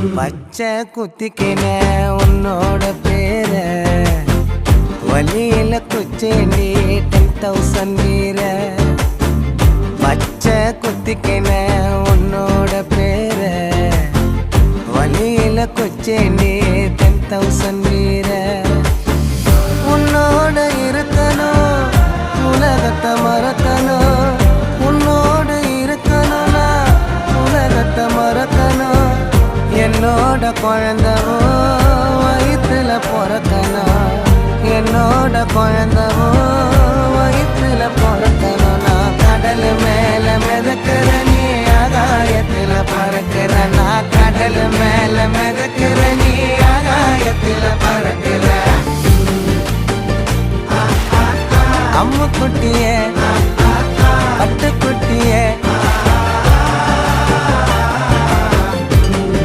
பச்சை குத்திக்கின உன்னோட பேர வலியில குச்சேண்டி 10,000 வீர. பச்சை குத்திக்கின உன்னோட பேர வலியில குச்சேண்டி 10,000 வீர. உன்னோட இருக்கணும் உலகத்தை மறக்கணும், உன்னோடு இருக்கணும்னா உலகத்தை மறக்கணும். என்னோட குழந்தவோ வயிற்றுல பிறக்கணும், என்னோட குழந்தவோ வயிற்றுல பிறக்கணும். நான் கடல் மேல மிதக்கிற நீ ஆகாயத்துல பறக்கிற, நான் கடல் மேல மிதக்கிற நீ ஆகாயத்துல பறக்கிற. அம்முக்குட்டியே